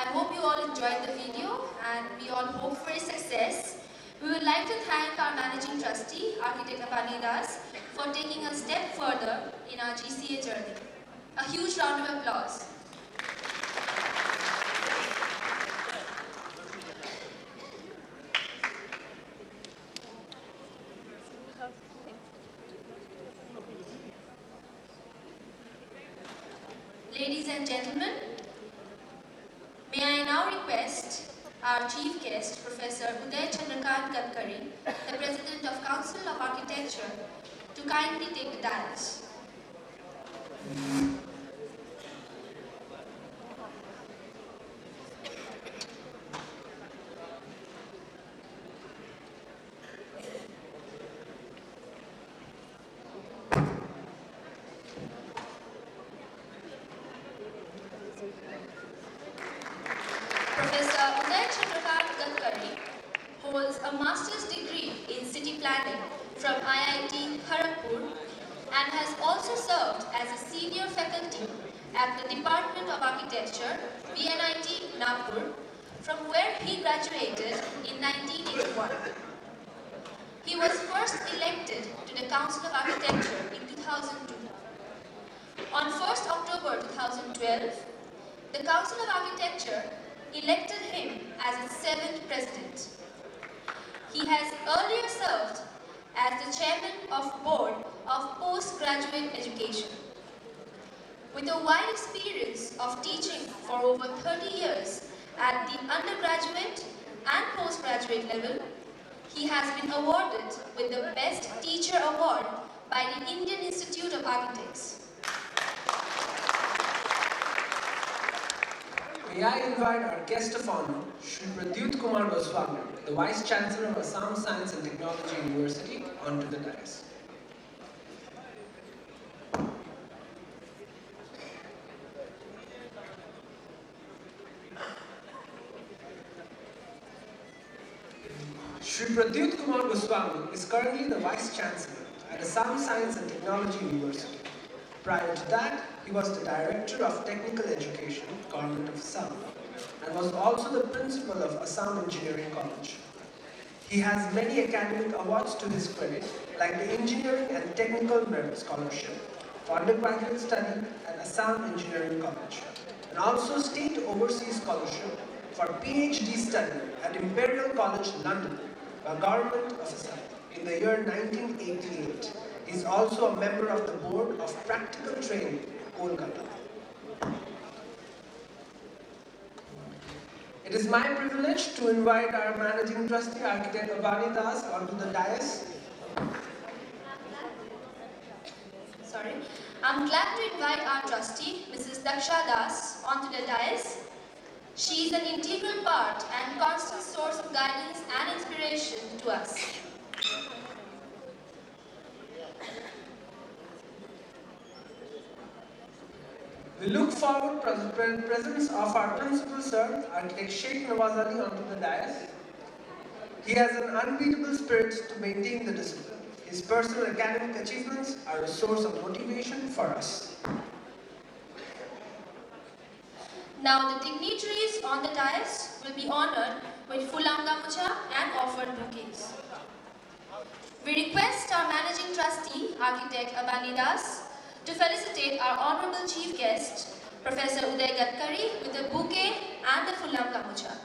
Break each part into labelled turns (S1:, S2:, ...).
S1: I hope you all enjoyed the video and we all hope for its success. We would like to thank our Managing Trustee, Architect Abani Das, for taking a step further in our GCA journey. A huge round of applause. Ladies and gentlemen, may I now request our chief guest, Professor Uday Chandrakant Gadkari, the President of Council of Architecture, to kindly take the dais. Professor Uday Chandrakant Gadkari holds a master's degree in city planning from IIT Kharagpur and has also served as a senior faculty at the Department of Architecture, VNIT Nagpur, from where he graduated in 1981. He was first elected to the Council of Architecture in 2002. On 1st October 2012, the Council of Architecture elected him as its 7th president. He has earlier served as the chairman of Board of Postgraduate Education. With a wide experience of teaching for over 30 years at the undergraduate and postgraduate level, he has been awarded with the Best Teacher Award by the Indian Institute of Architects.
S2: May I invite our guest of honor, Shri Pradyut Kumar Goswami, the Vice Chancellor of Assam Science and Technology University, onto the dais. Shri Pradyut Kumar Goswami is currently the Vice Chancellor at Assam Science and Technology University. Prior to that, he was the Director of Technical Education, Government of Assam, and was also the Principal of Assam Engineering College. He has many academic awards to his credit, like the Engineering and Technical Merit Scholarship for undergraduate study at Assam Engineering College, and also State Overseas Scholarship for PhD study at Imperial College London by Government of Assam in the year 1988. He is also a member of the Board of Practical Training, Kolkata. It is my privilege to invite our Managing Trustee, Architect Abani Das, onto the dais.
S1: I'm glad to invite our trustee, Mrs. Daksha Das, onto the dais. She is an integral part and constant source of guidance and inspiration to us.
S2: We look forward to the presence of our Principal Sir, Architect Sheikh Nawaz Ali, onto the dais. He has an unbeatable spirit to maintain the discipline. His personal academic achievements are a source of motivation for us.
S1: Now the dignitaries on the dais will be honored with Phulam Gamucha and offered bouquets. We request our Managing Trustee, Architect Abani Das, to felicitate our Honorable Chief Guest, Professor Uday Gadkari, with a bouquet and the Phulam Gamucha.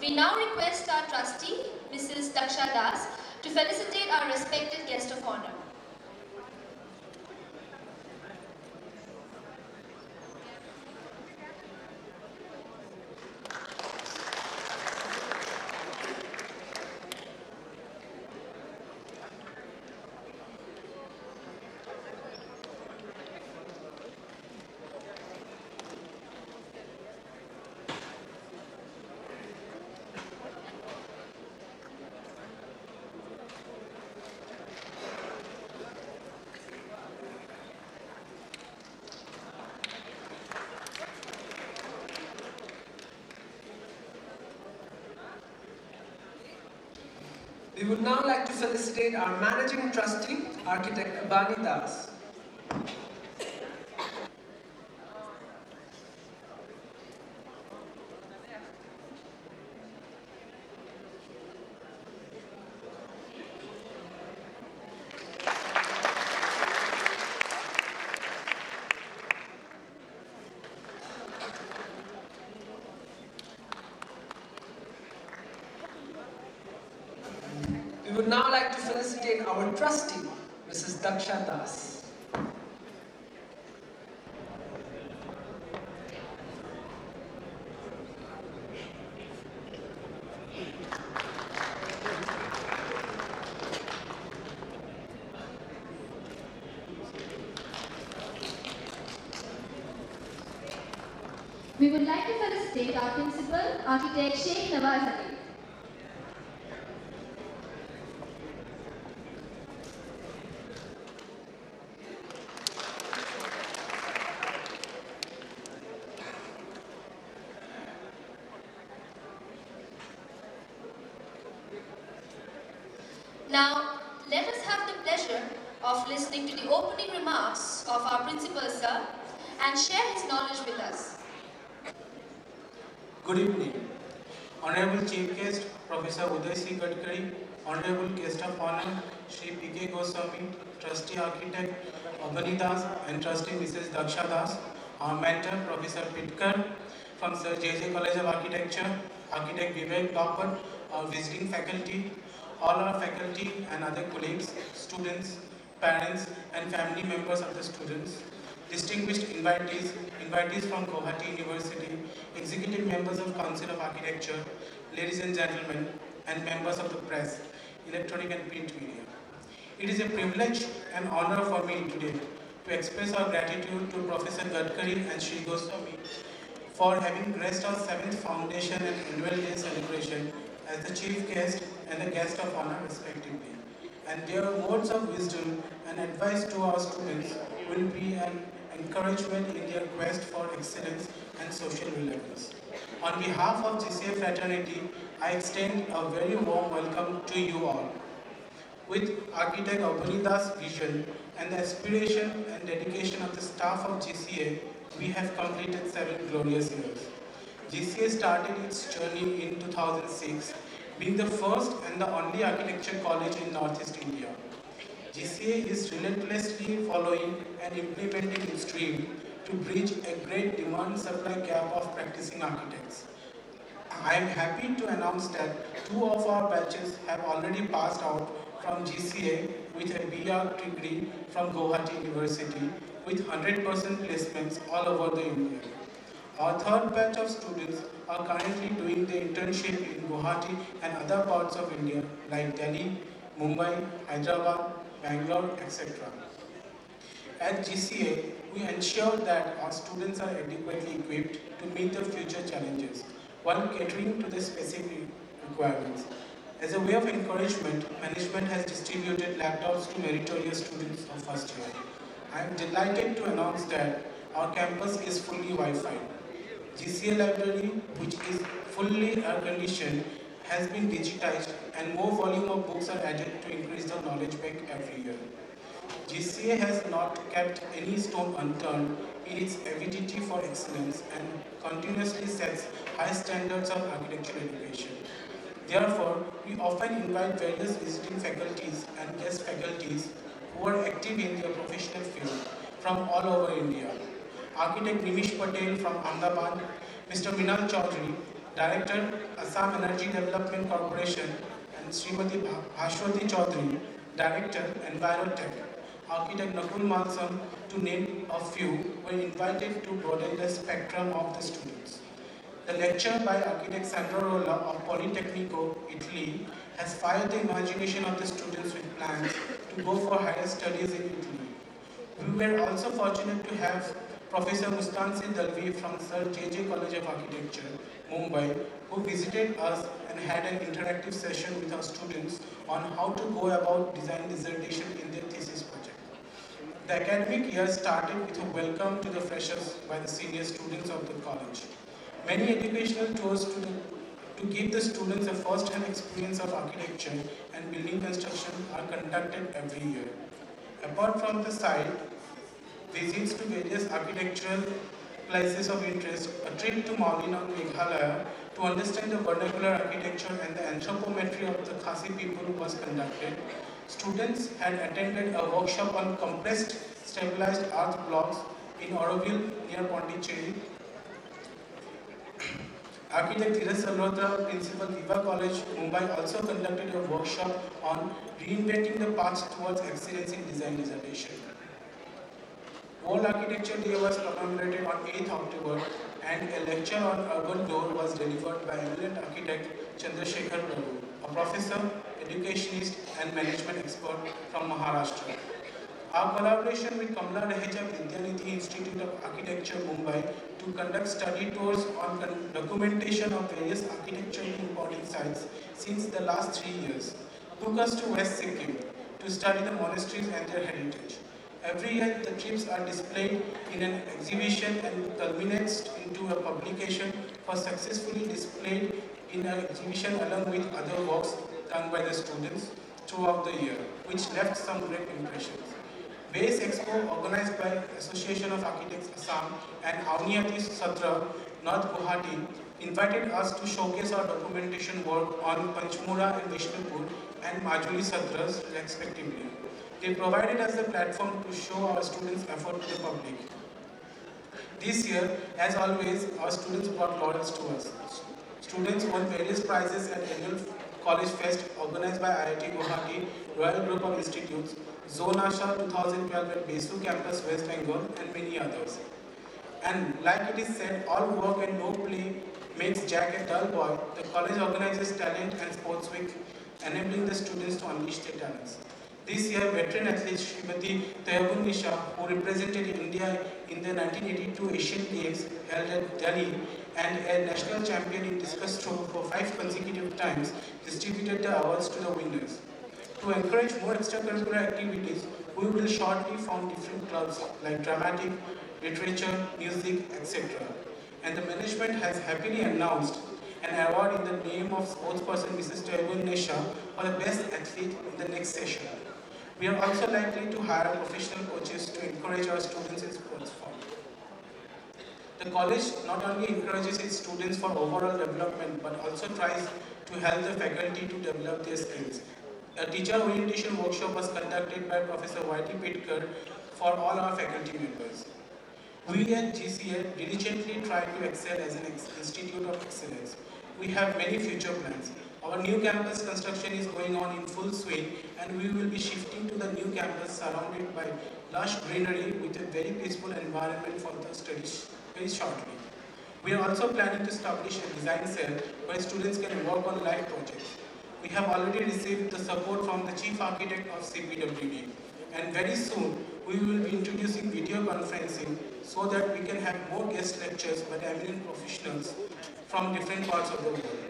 S1: We now request our trustee, Mrs. Daksha Das, to felicitate our respected guest of honor.
S2: We would now like to felicitate our Managing Trustee, Architect Abani Das. We would now like to felicitate our Trustee, Mrs. Daksha Das.
S1: We would like to felicitate our principal, Architect Sheikh Nawaz Ali. Now, let us have the pleasure of listening to the opening remarks of our principal, sir, and share his knowledge with us.
S3: Good evening. Honorable Chief Guest, Professor Uday C. Gadkari, Honorable Guest of Honor, Shri P.K. Goswami, Trustee Architect Abani Das, and Trustee Mrs. Daksha Das, our mentor, Professor Pitkar, from Sir J.J. College of Architecture, Architect Vivek Bapat, our visiting faculty, all our faculty and other colleagues, students, parents, and family members of the students, distinguished invitees from Guwhati University, executive members of Council of Architecture, ladies and gentlemen, and members of the press, electronic and print media. It is a privilege and honor for me today to express our gratitude to Professor Gadkari and Shri Goswami for having graced our 7th Foundation and Annual Day celebration as the chief guest and the guest of honor respectively. And their words of wisdom and advice to our students will be an encouragement in their quest for excellence and social relevance. On behalf of GCA fraternity, I extend a very warm welcome to you all. With Architect Abani Das' vision and the aspiration and dedication of the staff of GCA, we have completed 7 glorious years. GCA started its journey in 2006, being the first and the only architecture college in Northeast India. GCA is relentlessly following and implementing its dream to bridge a great demand-supply gap of practicing architects. I am happy to announce that 2 of our batches have already passed out from GCA with a BR degree from Guwhati University with 100% placements all over the India. Our 3rd batch of students are currently doing the internship in Guwhati and other parts of India like Delhi, Mumbai, Hyderabad, Bangalore, etc. At GCA, we ensure that our students are adequately equipped to meet the future challenges while catering to the specific requirements. As a way of encouragement, management has distributed laptops to meritorious students of first year. I am delighted to announce that our campus is fully Wi-Fi. GCA library, which is fully air-conditioned, has been digitized and more volume of books are added to increase the knowledge bank every year. GCA has not kept any stone unturned in its avidity for excellence and continuously sets high standards of architectural education. Therefore, we often invite various visiting faculties and guest faculties who are active in their professional field from all over India. Architect Nimish Patel from Ahmedabad, Mr. Minal Chaudhary, Director, Assam Energy Development Corporation, and Srimati Bhashwati Chaudhary, Director, Envirotech, Architect Nakul Malsam, to name a few, were invited to broaden the spectrum of the students. The lecture by Architect Sandro of Politecnico, Italy, has fired the imagination of the students with plans to go for higher studies in Italy. We were also fortunate to have Professor Mustansi Dalvi from Sir J.J. College of Architecture, Mumbai, who visited us and had an interactive session with our students on how to go about design dissertation in their thesis project. The academic year started with a welcome to the freshers by the senior students of the college. Many educational tours to to give the students a first-hand experience of architecture and building construction are conducted every year. Apart from the site, visits to various architectural places of interest, a trip to Maulinang, Meghalaya to understand the vernacular architecture and the anthropometry of the Khasi people was conducted. Students had attended a workshop on compressed stabilized earth blocks in Auroville near Pondicherry. Architect Dheeraj Salhotra, Principal Viva College, Mumbai also conducted a workshop on reinventing the path towards excellence in design dissertation. World Architecture Day was commemorated on 8th October and a lecture on urban door was delivered by eminent architect Chandrasekhar Prabhu, a professor, educationist and management expert from Maharashtra. Our collaboration with Kamala Raheja Vidyanidhi Institute of Architecture, Mumbai to conduct study tours on documentation of various architecturally important sites since the last 3 years took us to West Sikkim to study the monasteries and their heritage. Every year, the trips are displayed in an exhibition and culminates into a publication for successfully displayed in an exhibition along with other works done by the students throughout the year, which left some great impressions. Base Expo, organized by Association of Architects Assam and Auniyati Satra, North Guwhati, invited us to showcase our documentation work on Panchmura and Vishnupur and Majuli Satras, respectively. They provided us a platform to show our students' effort to the public. This year, as always, our students brought laurels to us. Students won various prizes at annual College Fest organized by IIT Guwahati, Royal Group of Institutes, Zone Asha 2012 at Besu Campus, West Bengal, and many others. And like it is said, all work and no play makes Jack a dull boy. The college organizes talent and sports week, enabling the students to unleash their talents. This year, veteran athlete Srimati Tayagun Nisha, who represented India in the 1982 Asian Games held at Delhi and a national champion in discus throw for 5 consecutive times, distributed the awards to the winners. To encourage more extracurricular activities, we will shortly found different clubs like dramatic, literature, music, etc. And the management has happily announced an award in the name of sportsperson Mrs. Tayagun Nisha for the best athlete in the next session. We are also likely to hire professional coaches to encourage our students in sports form. The college not only encourages its students for overall development but also tries to help the faculty to develop their skills. A teacher orientation workshop was conducted by Professor Y.T. Pitkar for all our faculty members. We at GCA diligently try to excel as an institute of excellence. We have many future plans. Our new campus construction is going on in full swing and we will be shifting to the new campus surrounded by lush greenery with a very peaceful environment for the studies very shortly. We are also planning to establish a design cell where students can work on live projects. We have already received the support from the Chief Architect of CPWD and very soon we will be introducing video conferencing so that we can have more guest lectures by eminent professionals from different parts of the world.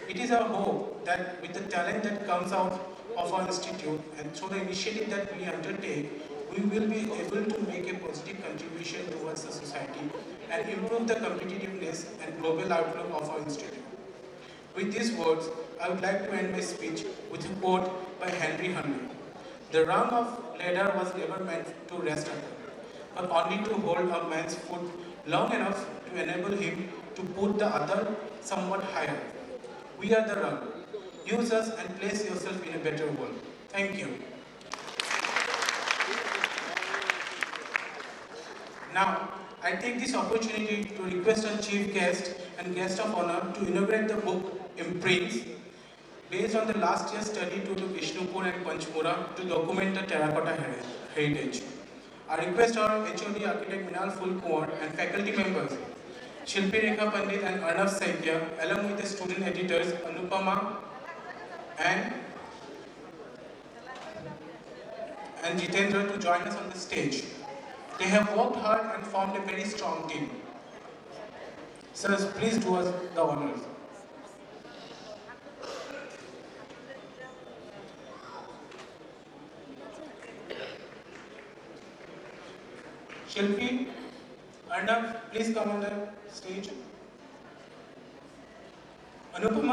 S3: It is our hope that with the talent that comes out of our institute and through the initiative that we undertake, we will be able to make a positive contribution towards the society and improve the competitiveness and global outlook of our institute. With these words, I would like to end my speech with a quote by Henry Hunter. The rung of ladder was never meant to rest upon, but only to hold a man's foot long enough to enable him to put the other somewhat higher. We are the rung. Use us and place yourself in a better world. Thank you. Now, I take this opportunity to request our chief guest and guest of honor to inaugurate the book Imprints, based on the last year's study tour to Vishnupur and Panchmura to document the terracotta heritage. I request our HOD architect Minal Fulkumar and faculty members Shilpi Rekha Pandit and Arnav Saidya, along with the student editors Anupama and Jitendra to join us on the stage. They have worked hard and formed a very strong team. Sirs, please do us the honors. Shilpi, Arnav, please come on the stage.
S4: Anupama